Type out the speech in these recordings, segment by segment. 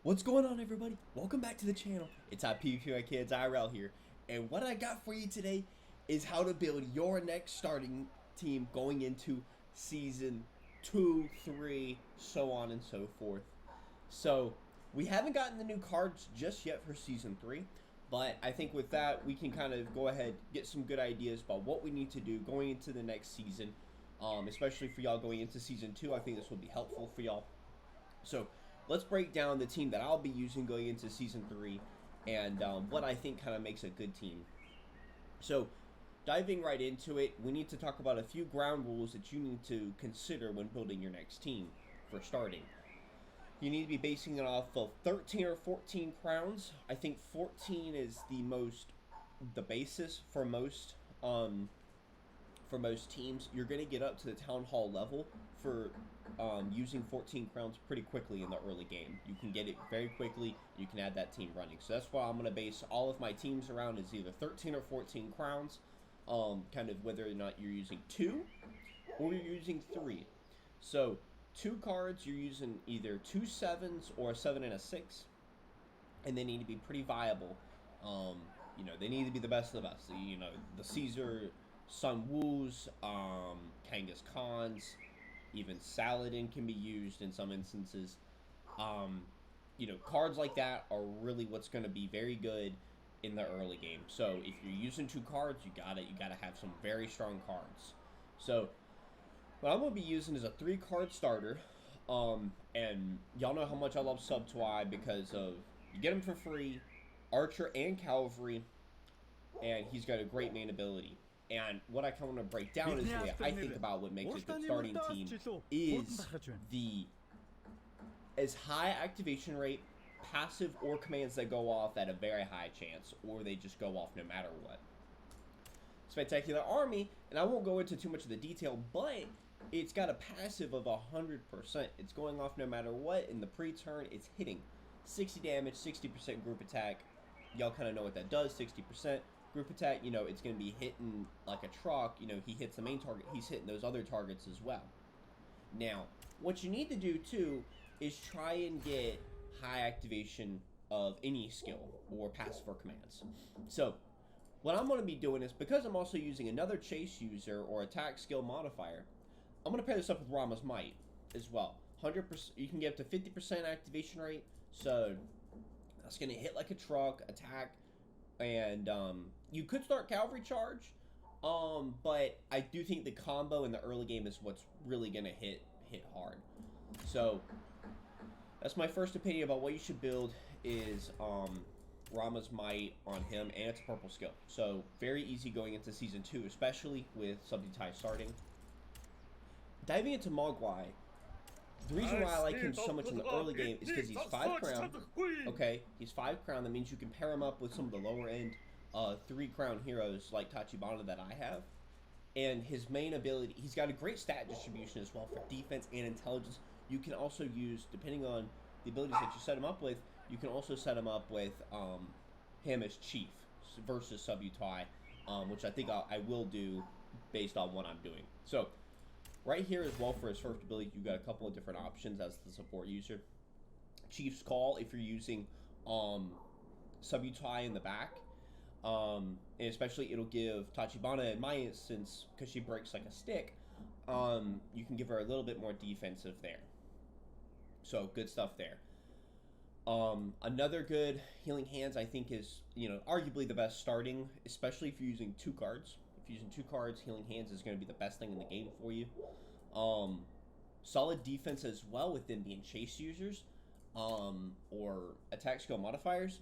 What's going on, everybody? Welcome back to the channel. It's PvPY Kids IRL here, and what I got for you today is how to build your next starting team going into season 2, 3, so on and so forth. So we haven't gotten the new cards just yet for season 3, but I think with that we can kind of go ahead get some good ideas about what we need to do going into the next season, especially for y'all going into season 2. I think this will be helpful for y'all. So let's break down the team that I'll be using going into season 3 and what I think kind of makes a good team. So diving right into it, we need to talk about a few ground rules that you need to consider when building your next team for starting. You need to be basing it off of 13 or 14 crowns. I think 14 is the basis for most teams. You're going to get up to the town hall level for using 14 crowns pretty quickly in the early game. You can get it very quickly. You can add that team running. So that's why I'm going to base all of my teams around is either 13 or 14 crowns, kind of whether or not you're using 2 or you're using 3. So 2 cards, you're using either 2 7s or a 7 and a 6, and they need to be pretty viable. They need to be the best of the best. The Caesar, Sun Wu's, Kangas Khan's, even Saladin can be used in some instances. Cards like that are really what's going to be very good in the early game. So if you're using 2 cards, you gotta have some very strong cards. So what I'm gonna be using is a 3-card starter, and y'all know how much I love Subtwi because of you get him for free, Archer and Cavalry, and he's got a great main ability. And what I kind of want to break down is the way I think about what makes a good starting team is the as high activation rate, passive or commands that go off at a very high chance, or they just go off no matter what. Spectacular Army, and I won't go into too much of the detail, but it's got a passive of 100%. It's going off no matter what. In the pre-turn, it's hitting 60 damage, 60% group attack. Y'all kind of know what that does, 60%. Group attack, it's going to be hitting like a truck. He hits the main target. He's hitting those other targets as well. Now, what you need to do, too, is try and get high activation of any skill or passive or commands. So, what I'm going to be doing is, because I'm also using another chase user or attack skill modifier, I'm going to pair this up with Rama's Might as well. 100%, you can get up to 50% activation rate, so that's going to hit like a truck, attack, and you could start Cavalry Charge, but I do think the combo in the early game is what's really going to hit hard. So that's my first opinion about what you should build is Rama's Might on him, and it's a purple skill. So very easy going into Season 2, especially with Subtwi starting. Diving into Mogwai, the reason why I like him so much in the early game is because he's 5 crown. Okay, he's 5 crown. That means you can pair him up with some of the lower end 3 crown heroes like Tachibana that I have. And his main ability, he's got a great stat distribution as well for defense and intelligence. You can also use, depending on the abilities that you set him up with, you can also set him up with him as Chief versus Subtwi, which I think I will do based on what I'm doing. So right here as well for his first ability, you've got a couple of different options as the support user. Chief's Call if you're using Subtwi in the back. And especially it'll give Tachibana, in my instance, because she breaks like a stick, you can give her a little bit more defensive there. So good stuff there. Another good Healing Hands I think is, arguably the best starting, especially if you're using 2 cards. If you're using 2 cards, Healing Hands is going to be the best thing in the game for you. Solid defense as well with them being chase users, or attack skill modifiers.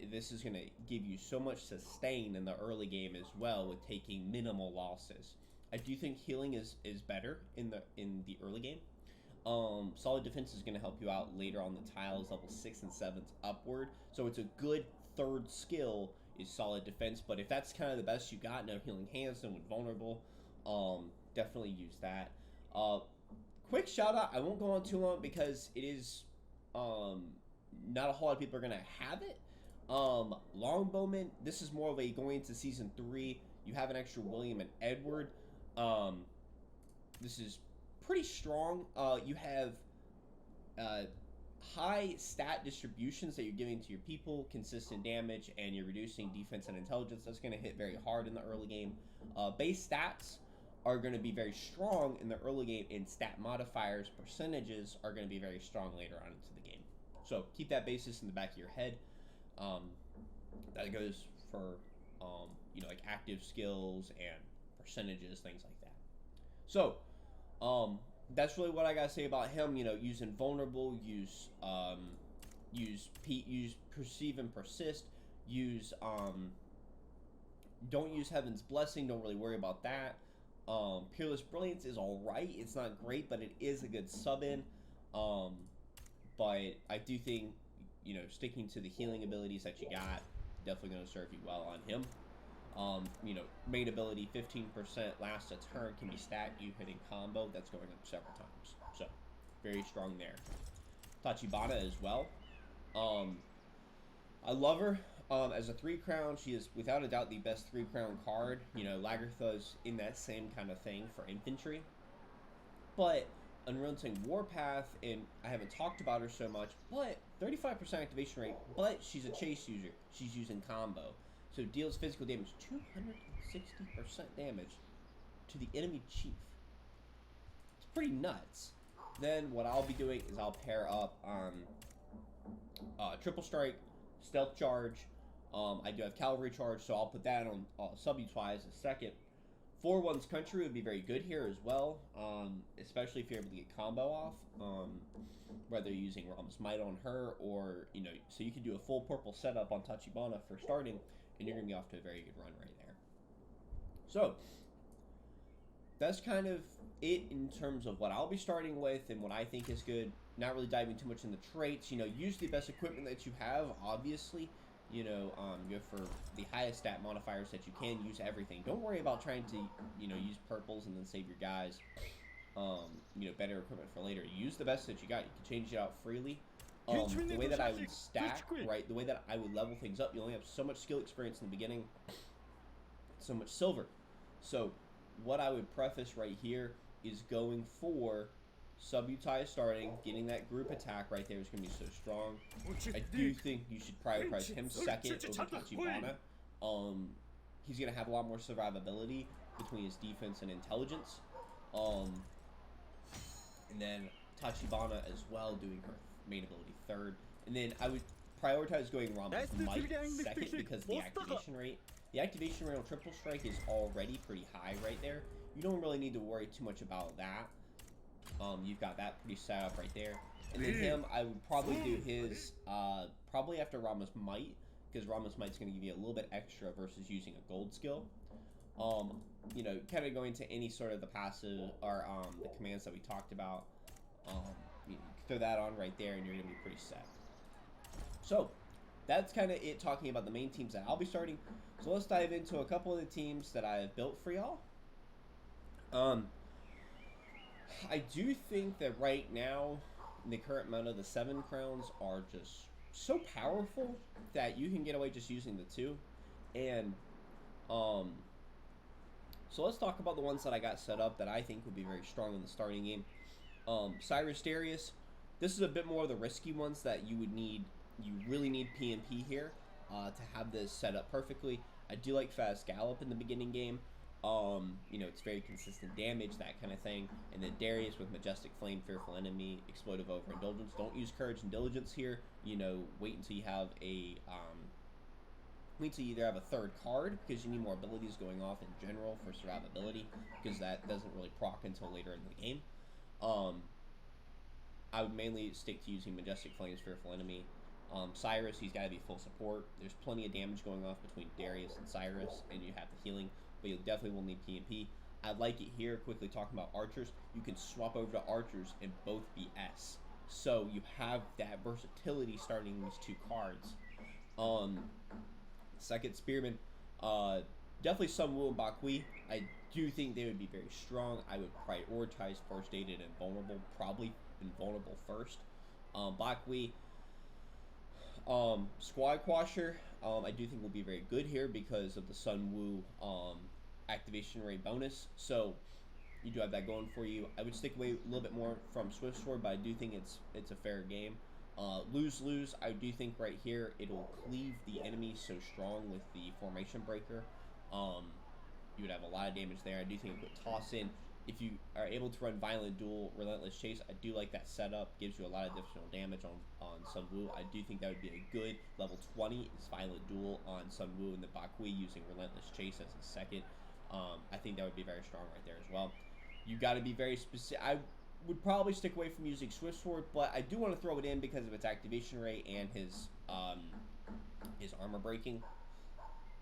This is gonna give you so much sustain in the early game as well with taking minimal losses. I do think healing is better in the early game. Solid defense is going to help you out later on the tiles, level 6 and 7s upward. So it's a good 3rd skill is solid defense. But if that's kind of the best you got, no Healing Hands, no vulnerable, definitely use that. Quick shout out, I won't go on too long because it is not a whole lot of people are going to have it. Longbowman, this is more of a going into Season 3. You have an extra William and Edward. This is pretty strong. You have high stat distributions that you're giving to your people, consistent damage, and you're reducing defense and intelligence. That's going to hit very hard in the early game. Base stats are going to be very strong in the early game, and stat modifiers, percentages, are going to be very strong later on into the game. So keep that basis in the back of your head. That goes for like active skills and percentages, things like that. So that's really what I gotta say about him. Use invulnerable, use perceive and persist, use don't use Heaven's Blessing. Don't really worry about that. Peerless Brilliance is all right. It's not great, but it is a good sub in. But I do think sticking to the healing abilities that you got definitely going to serve you well on him. Main ability 15% lasts a turn, can be stacked, you hitting combo. That's going up several times. So, very strong there. Tachibana as well. I love her. As a 3-crown, she is without a doubt the best 3-crown card. Lagertha's in that same kind of thing for infantry. But Unrelenting Warpath, and I haven't talked about her so much, but 35% activation rate, but she's a chase user. She's using combo. So deals physical damage, 260% damage to the enemy chief. It's pretty nuts. Then what I'll be doing is I'll pair up Triple Strike, Stealth Charge. I do have Cavalry Charge, so I'll put that on sub-utilize a second. 4-1's Country would be very good here as well, especially if you're able to get combo off, whether you're using Rama's Might on her or, so you can do a full purple setup on Tachibana for starting, and you're going to be off to a very good run right there. So, that's kind of it in terms of what I'll be starting with and what I think is good. Not really diving too much in the traits. Use the best equipment that you have, obviously. Go for the highest stat modifiers that you can. Use everything. Don't worry about trying to, use purples and then save your guys. Better equipment for later. Use the best that you got. You can change it out freely. The way that I would stack, right, the way that I would level things up, you only have so much skill experience in the beginning, so much silver. So, what I would preface right here is going for Sub-Utai starting, getting that group attack right there is going to be so strong. I do think you should prioritize him second over Tachibana. He's going to have a lot more survivability between his defense and intelligence. And then Tachibana as well, doing her main ability third. And then I would prioritize going Rama's Might second because the activation rate. The activation rate on Triple Strike is already pretty high right there. You don't really need to worry too much about that. You've got that pretty set up right there. And then him, I would probably do his, probably after Rama's Might, because Rama's Might's going to give you a little bit extra versus using a gold skill. Kind of going to any sort of the passive, or the commands that we talked about. You throw that on right there, and you're going to be pretty set. So, that's kind of it talking about the main teams that I'll be starting. So let's dive into a couple of the teams that I have built for y'all. I do think that right now, in the current meta, the 7 crowns are just so powerful that you can get away just using the 2. And, so let's talk about the ones that I got set up that I think would be very strong in the starting game. Cyrus Darius, this is a bit more of the risky ones that you would need. You really need PMP here to have this set up perfectly. I do like Fast Gallop in the beginning game. It's very consistent damage, that kind of thing. And then Darius with Majestic Flame, Fearful Enemy, Exploitive Overindulgence. Don't use Courage and Diligence here. Wait until you have a, wait until you either have a 3rd card, because you need more abilities going off in general for survivability, because that doesn't really proc until later in the game. I would mainly stick to using Majestic Flames, Fearful Enemy. Cyrus, he's got to be full support. There's plenty of damage going off between Darius and Cyrus, and you have the healing, but you definitely will need PMP. I like it here, quickly talking about archers. You can swap over to archers and both be S. So you have that versatility starting these 2 cards. Second, Spearman. Definitely Sun Wu and Bakui. I do think they would be very strong. I would prioritize First Aid and Invulnerable. Probably Invulnerable first. Bakui. Squad Quasher, I do think will be very good here because of the Sun Wu activation rate bonus. So you do have that going for you. I would stick away a little bit more from Swift Sword, but I do think it's a fair game. Lose-lose, I do think right here it'll cleave the enemy so strong with the formation breaker. Um, you would have a lot of damage there. I do think it would toss in. If you are able to run Violent Duel, Relentless Chase, I do like that setup. Gives you a lot of additional damage on Sun Wu. I do think that would be a good level 20 is Violent Duel on Sun Wu and the Bakui using Relentless Chase as a second. I think that would be very strong right there as well. You got to be very specific. I would probably stick away from using Swift Sword, but I do want to throw it in because of its activation rate and his armor breaking.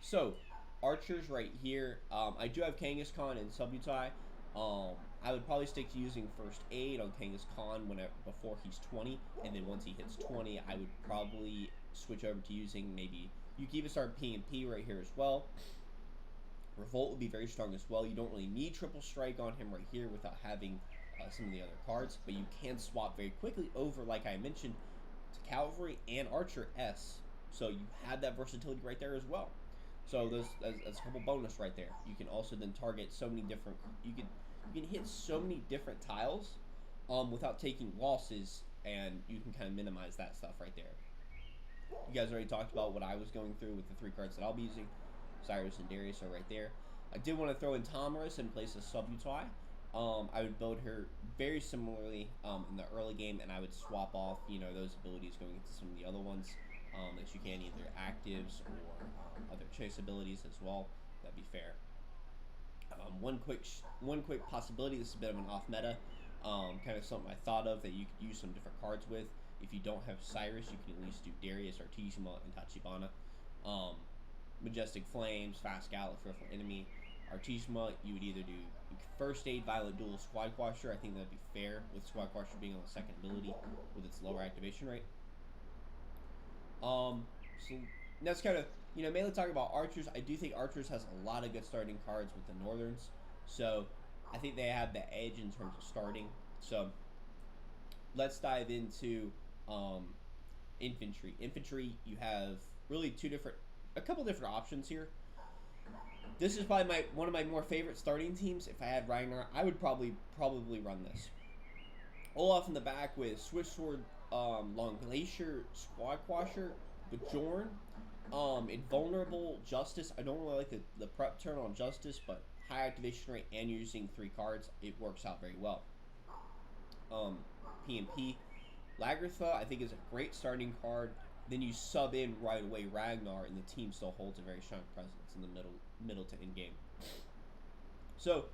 So, archers right here. I do have Kangaskhan Khan and Subutai. I would probably stick to using first aid on Kangaskhan Khan before he's 20, and then once he hits 20, I would probably switch over to using maybe Yukibasar P&P right here as well. Revolt would be very strong as well. You don't really need triple strike on him right here without having some of the other cards, but you can swap very quickly over, like I mentioned, to Cavalry and Archer S. So you have that versatility right there as well. So that's a couple bonus right there. You can also then target so many different. You can hit so many different tiles, without taking losses, and you can kind of minimize that stuff right there. You guys already talked about what I was going through with the 3 cards that I'll be using. Cyrus and Darius are right there. I did want to throw in Tomaris in place of Subutai. I would build her very similarly in the early game, and I would swap off, those abilities going into some of the other ones that you can, either actives or other chase abilities as well. That'd be fair. One quick possibility. This is a bit of an off meta, kind of something I thought of that you could use some different cards with. If you don't have Cyrus, you can at least do Darius, Artishima, and Tachibana. Majestic Flames, Fast Gallop, Fearful Enemy. Artishima, you would either do First Aid, Violent Duel, Squad Quasher. I think that'd be fair, with Squad Quasher being on the second ability with its lower activation rate. So that's kind of, mainly talking about Archers. I do think Archers has a lot of good starting cards with the Northerns. So I think they have the edge in terms of starting. So let's dive into Infantry. Infantry, you have really a couple different options here. This is probably one of my more favorite starting teams. If I had Ragnar, I would probably run this. Olaf in the back with Swift Sword, Long Glacier, Squad Quasher, Bajorn, Invulnerable, Justice. I don't really like the prep turn on Justice, but high activation rate and using 3 cards, it works out very well. P&P. Lagertha, I think, is a great starting card. Then you sub in right away Ragnar, and the team still holds a very strong presence in the middle to end game. So,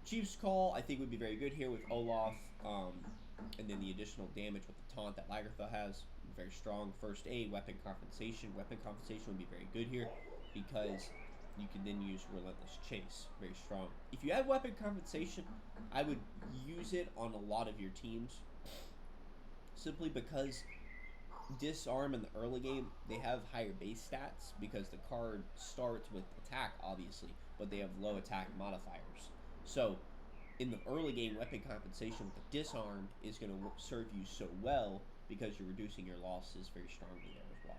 Chief's Call, I think, would be very good here with Olaf, and then the additional damage with the taunt that Lagertha has, very strong. First Aid, Weapon Compensation. Weapon Compensation would be very good here because you can then use Relentless Chase, very strong. If you have Weapon Compensation, I would use it on a lot of your teams, simply because Disarm in the early game, they have higher base stats because the card starts with attack, obviously, but they have low attack modifiers. So, in the early game, Weapon Compensation with the Disarm is going to serve you so well because you're reducing your losses very strongly there as well.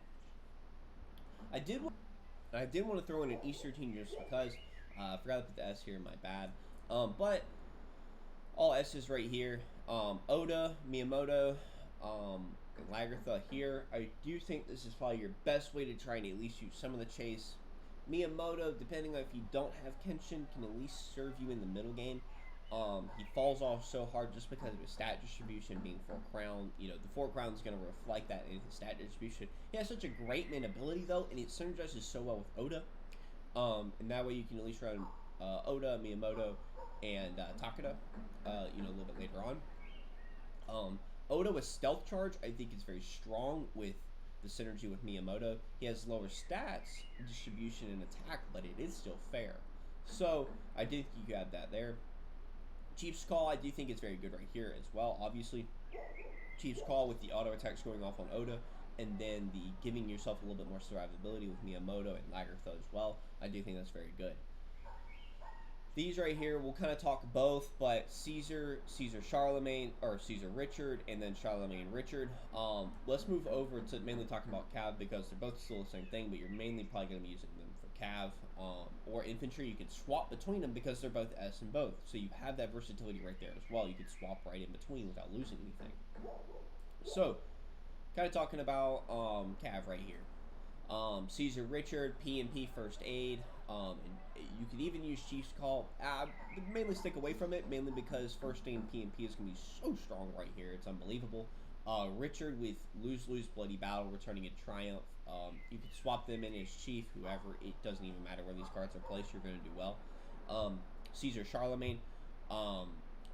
I did want to throw in an Easter team just because I forgot to put the S here, my bad. But all S's right here. Oda, Miyamoto, and Lagertha here. I do think this is probably your best way to try and at least use some of the chase. Miyamoto, depending on if you don't have Kenshin, can at least serve you in the middle game. He falls off so hard just because of his stat distribution being 4 crown. The 4 crown is going to reflect that in his stat distribution. He has such a great main ability though, and it synergizes so well with Oda. And that way you can at least run Oda, Miyamoto, and Takeda, a little bit later on. Oda with Stealth Charge, I think, is very strong with the synergy with Miyamoto. He has lower stats, distribution, and attack, but it is still fair. So, I do think you have that there. Chief's Call, I do think is very good right here as well, obviously. Chief's Call with the auto attacks going off on Oda, and then the giving yourself a little bit more survivability with Miyamoto and Lagertha as well. I do think that's very good. These right here, we'll kind of talk both, but Caesar Charlemagne, or Caesar Richard, and then Charlemagne Richard. Let's move over to mainly talking about Cav because they're both still the same thing, but you're mainly probably going to be using them for Cav or Infantry. You can swap between them because they're both S in both. So you have that versatility right there as well. You can swap right in between without losing anything. So, kind of talking about Cav right here. Caesar Richard, P&P First Aid. And you could even use Chief's Call. Mainly stick away from it, mainly because First Aid and P&P is going to be so strong right here. It's unbelievable. Richard with Lose Bloody Battle, returning in Triumph. You could swap them in as Chief, whoever. It doesn't even matter where these cards are placed. You're going to do well. Caesar Charlemagne.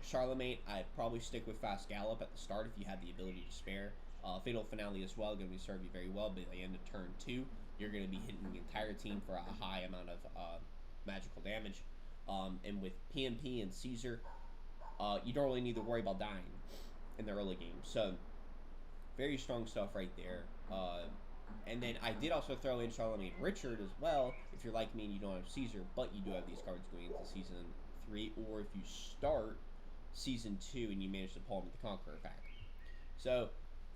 Charlemagne, I'd probably stick with Fast Gallop at the start if you have the ability to spare. Fatal Finale as well, going to serve you very well. But at the end of turn 2, you're going to be hitting the entire team for a high amount of magical damage. And with P&P and Caesar, you don't really need to worry about dying in the early game. So, very strong stuff right there. And then I did also throw in Charlemagne Richard as well, if you're like me and you don't have Caesar, but you do have these cards going into Season 3, or if you start Season 2 and you manage to pull them with the Conqueror pack. So,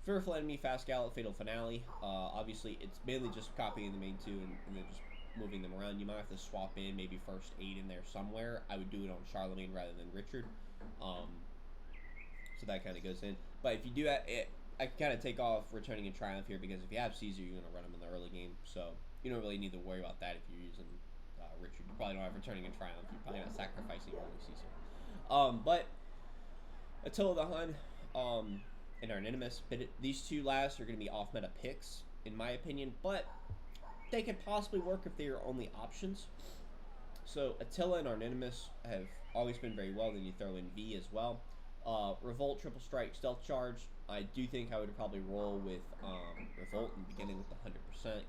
Fearful Enemy, Fast Gallop, Fatal Finale. Obviously, it's mainly just copying the main two and then just moving them around. You might have to swap in maybe First Aid in there somewhere. I would do it on Charlemagne rather than Richard. So that kind of goes in. But if you do that, I can kind of take off Returning in Triumph here, because if you have Caesar, you're going to run him in the early game. So you don't really need to worry about that if you're using Richard. You probably don't have Returning in Triumph. You're probably not sacrificing early Caesar. But Attila the Hun and Arninimus, these two last are going to be off-meta picks, in my opinion. But they could possibly work if they are only options. So Attila and Arninimus have always been very well. Then you throw in V as well. Revolt, Triple Strike, Stealth Charge. I do think I would probably roll with Revolt and beginning with the 100%,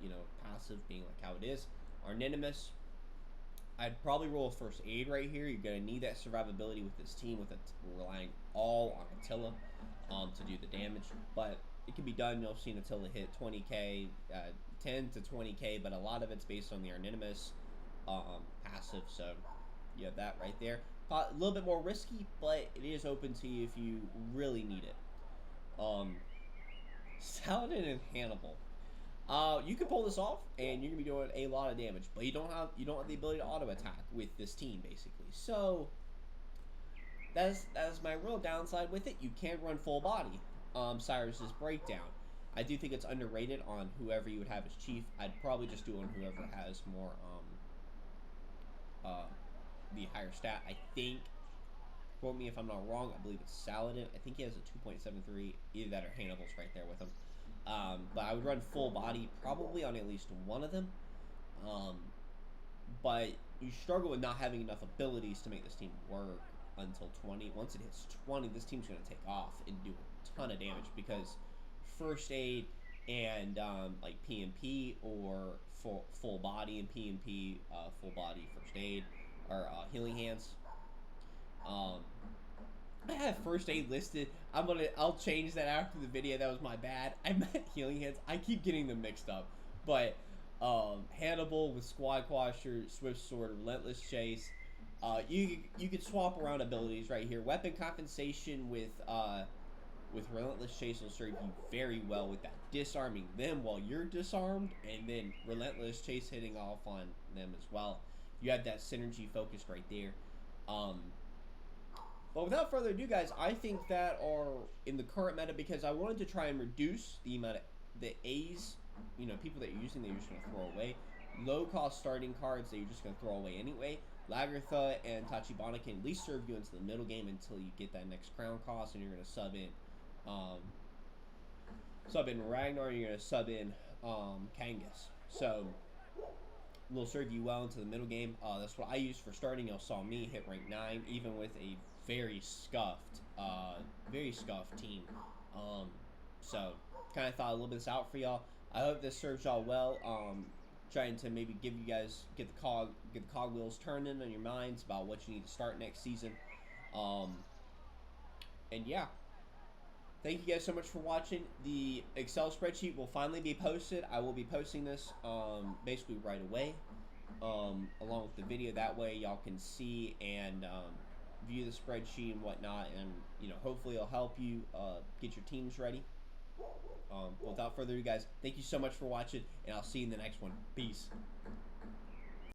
passive being like how it is. Arninimus, I'd probably roll First Aid right here. You're going to need that survivability with this team, with it relying all on Attila to do the damage. But it can be done. You'll see Attila hit 20k, 10 to 20k, but a lot of it's based on the Arninimus passive, so you have that right there. A little bit more risky, but it is open to you if you really need it. Saladin and Hannibal. You can pull this off, and you're gonna be doing a lot of damage, but you don't have the ability to auto attack with this team, basically. So that's my real downside with it. You can run full body. Cyrus's Breakdown. I do think it's underrated on whoever you would have as chief. I'd probably just do it on whoever has more the higher stat. I think, quote me if I'm not wrong, I believe it's Saladin. I think he has a 2.73. Either that or Hannibal's right there with him. But I would run full body probably on at least one of them. But you struggle with not having enough abilities to make this team work until 20. Once it hits 20, this team's going to take off and do a ton of damage, because First Aid and like P&P, or full body and P&P, full body First Aid, or Healing Hands. I have First Aid listed. I'll change that after the video. That was my bad. I meant Healing Hands. I keep getting them mixed up. But Hannibal with Squad Quasher, Swift Sword, Relentless Chase. You could swap around abilities right here. Weapon Compensation with Relentless Chase will serve you very well with that, disarming them while you're disarmed, and then Relentless Chase hitting off on them as well. You have that synergy focused right there. But without further ado, guys, I think that are in the current meta, because I wanted to try and reduce the amount of the A's, people that you're using that you're just going to throw away. Low cost starting cards that you're just going to throw away anyway. Lagertha and Tachibana can at least serve you into the middle game until you get that next crown cost, and you're going to sub in Ragnar, you're going to sub in Kangas. So will serve you well into the middle game. That's what I use for starting. You saw me hit rank 9, even with a very scuffed team. So kind of thought a little bit this out for y'all. I hope this serves y'all well. Trying to maybe give you guys get the cog wheels turning on your minds about what you need to start next season. And yeah. Thank you guys so much for watching. The Excel spreadsheet will finally be posted. I will be posting this basically right away, along with the video. That way y'all can see and view the spreadsheet and whatnot, and hopefully it'll help you get your teams ready. Without further ado, guys, thank you so much for watching, and I'll see you in the next one. Peace.